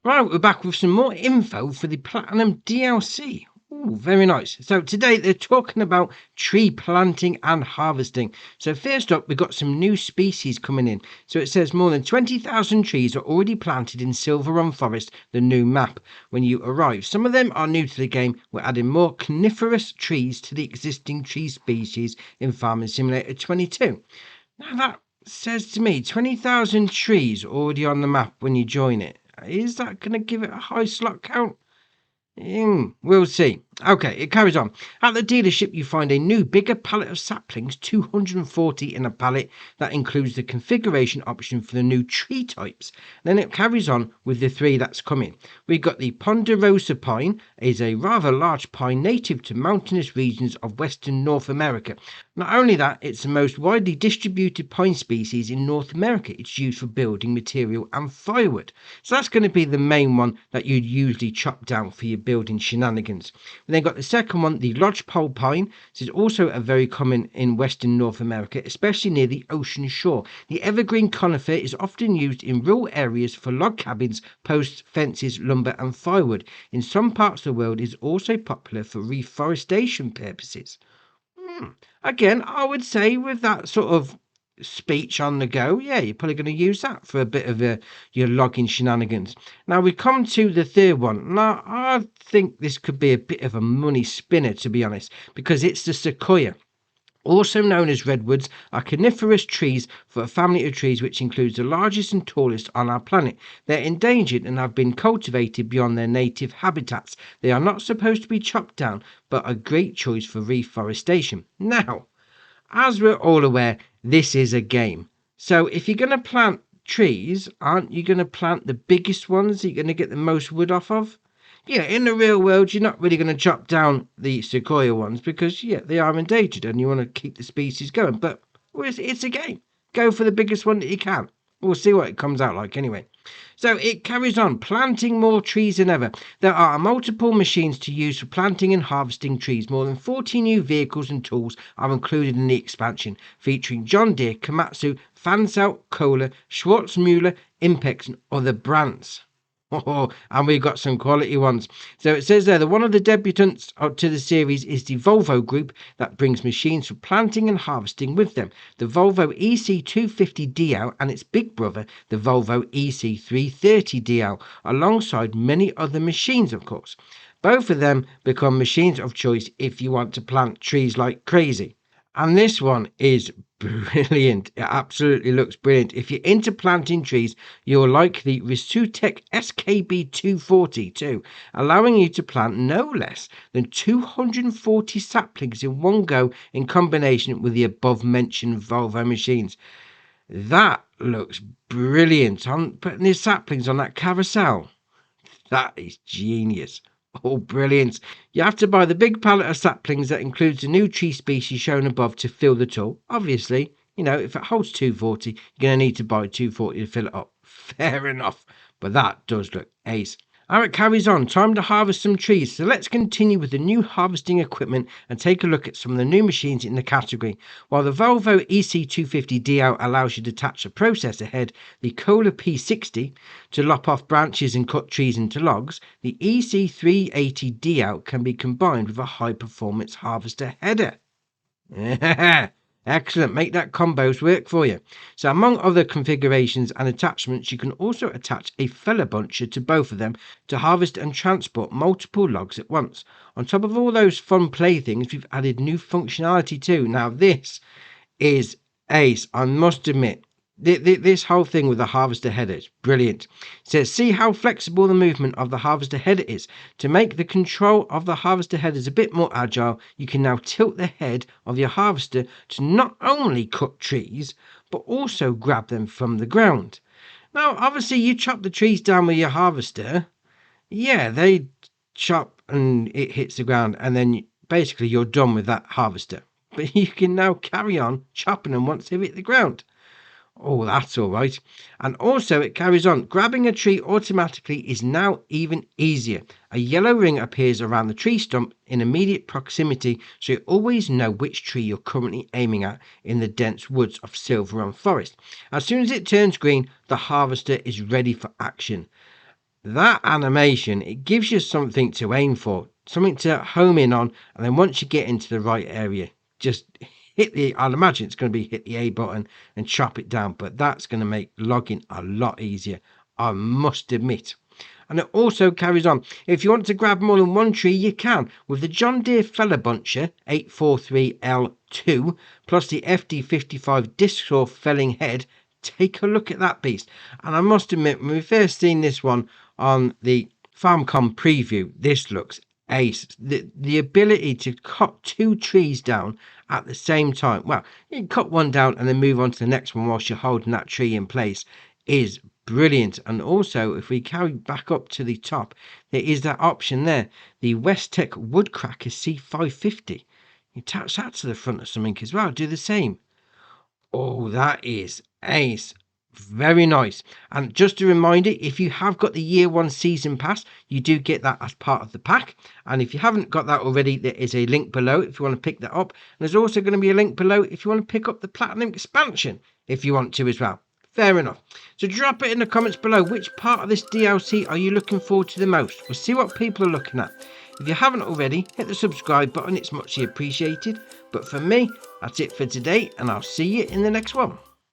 Right, we're back with some more info for the Platinum DLC. Ooh, very nice. So today they're talking about tree planting and harvesting. So first up, we've got some new species coming in. So it says more than 20,000 trees are already planted in Silver Run Forest, the new map, when you arrive. Some of them are new to the game. We're adding more coniferous trees to the existing tree species in Farming Simulator 22. Now that says to me 20,000 trees already on the map when you join it. Is that going to give it a high slot count? We'll see. Okay, it carries on. At the dealership, you find a new, bigger pallet of saplings, 240 in a pallet. That includes the configuration option for the new tree types. Then it carries on with the three that's coming. We've got the Ponderosa pine, is a rather large pine native to mountainous regions of western North America. Not only that, it's the most widely distributed pine species in North America. It's used for building material and firewood. So that's going to be the main one that you'd usually chop down for your building shenanigans. We then got the second one, the lodgepole pine. This is also a very common in western North America, especially near the ocean shore. The evergreen conifer is often used in rural areas for log cabins, posts, fences, lumber and firewood. In some parts of the world, it is also popular for reforestation purposes. Again, I would say with that sort of speech on the go, yeah, you're probably going to use that for a bit of your logging shenanigans. Now we come to the third one. Now I think this could be a bit of a money spinner, to be honest, because it's the sequoia. Also known as redwoods, are coniferous trees for a family of trees which includes the largest and tallest on our planet. They're endangered and have been cultivated beyond their native habitats. They are not supposed to be chopped down, but a great choice for reforestation. Now, as we're all aware, this is a game. So if you're going to plant trees, aren't you going to plant the biggest ones that you're going to get the most wood off of? Yeah, in the real world, you're not really going to chop down the sequoia ones because, yeah, they are endangered and you want to keep the species going. But it's a game. Go for the biggest one that you can. We'll see what it comes out like anyway. So it carries on, planting more trees than ever. There are multiple machines to use for planting and harvesting trees. More than 40 new vehicles and tools are included in the expansion, featuring John Deere, Komatsu, Fansel, Kohler, Schwarzmüller, Impex and other brands. Oh, and we've got some quality ones. So it says there that one of the debutants to the series is the Volvo Group that brings machines for planting and harvesting with them. The Volvo EC250DL and its big brother, the Volvo EC330DL, alongside many other machines, of course. Both of them become machines of choice if you want to plant trees like crazy. And this one is brilliant. It absolutely looks brilliant. If you're into planting trees, you'll like the Risutech SKB240 too, allowing you to plant no less than 240 saplings in one go in combination with the above mentioned Volvo machines. That looks brilliant. On putting the saplings on that carousel. That is genius. Oh, brilliant. You have to buy the big pallet of saplings that includes the new tree species shown above to fill the tool. Obviously, if it holds 240, you're going to need to buy 240 to fill it up. Fair enough. But that does look ace. Now it carries on. Time to harvest some trees. So let's continue with the new harvesting equipment and take a look at some of the new machines in the category. While the Volvo EC250DL allows you to attach a processor head, the Kohler P60 to lop off branches and cut trees into logs, the EC380DL can be combined with a high-performance harvester header. Excellent, make that combos work for you. So among other configurations and attachments, you can also attach a feller buncher to both of them to harvest and transport multiple logs at once. On top of all those fun playthings, we've added new functionality too. Now this is ace, I must admit. This whole thing with the harvester header is brilliant. It says, see how flexible the movement of the harvester header is. To make the control of the harvester headers a bit more agile, you can now tilt the head of your harvester to not only cut trees, but also grab them from the ground. Now, obviously, you chop the trees down with your harvester. Yeah, they chop and it hits the ground, and then basically you're done with that harvester. But you can now carry on chopping them once they hit the ground. Oh, that's all right. And also it carries on. Grabbing a tree automatically is now even easier. A yellow ring appears around the tree stump in immediate proximity, so you always know which tree you're currently aiming at in the dense woods of Silver Run Forest. As soon as it turns green, the harvester is ready for action. That animation, it gives you something to aim for, something to home in on, and then once you get into the right area, just I'd imagine it's going to be hit the A button and chop it down, but that's going to make logging a lot easier, I must admit. And it also carries on. If you want to grab more than one tree, you can with the John Deere Feller Buncher 843L2 plus the FD55 disc saw felling head. Take a look at that beast. And I must admit, when we first seen this one on the FarmCom preview, this looks ace. The ability to cut two trees down at the same time. Well, you can cut one down and then move on to the next one whilst you're holding that tree in place is brilliant. And also, if we carry back up to the top, there is that option there, the Westech Woodcracker C550. You attach that to the front of something as well, do the same. Oh, that is ace. Very nice. And just a reminder, if you have got the year one season pass, you do get that as part of the pack. And if you haven't got that already, there is a link below if you want to pick that up. And there's also going to be a link below if you want to pick up the Platinum expansion, if you want to as well. Fair enough. So drop it in the comments below. Which part of this DLC are you looking forward to the most? We'll see what people are looking at. If you haven't already, hit the subscribe button. It's muchly appreciated. But for me, that's it for today, and I'll see you in the next one.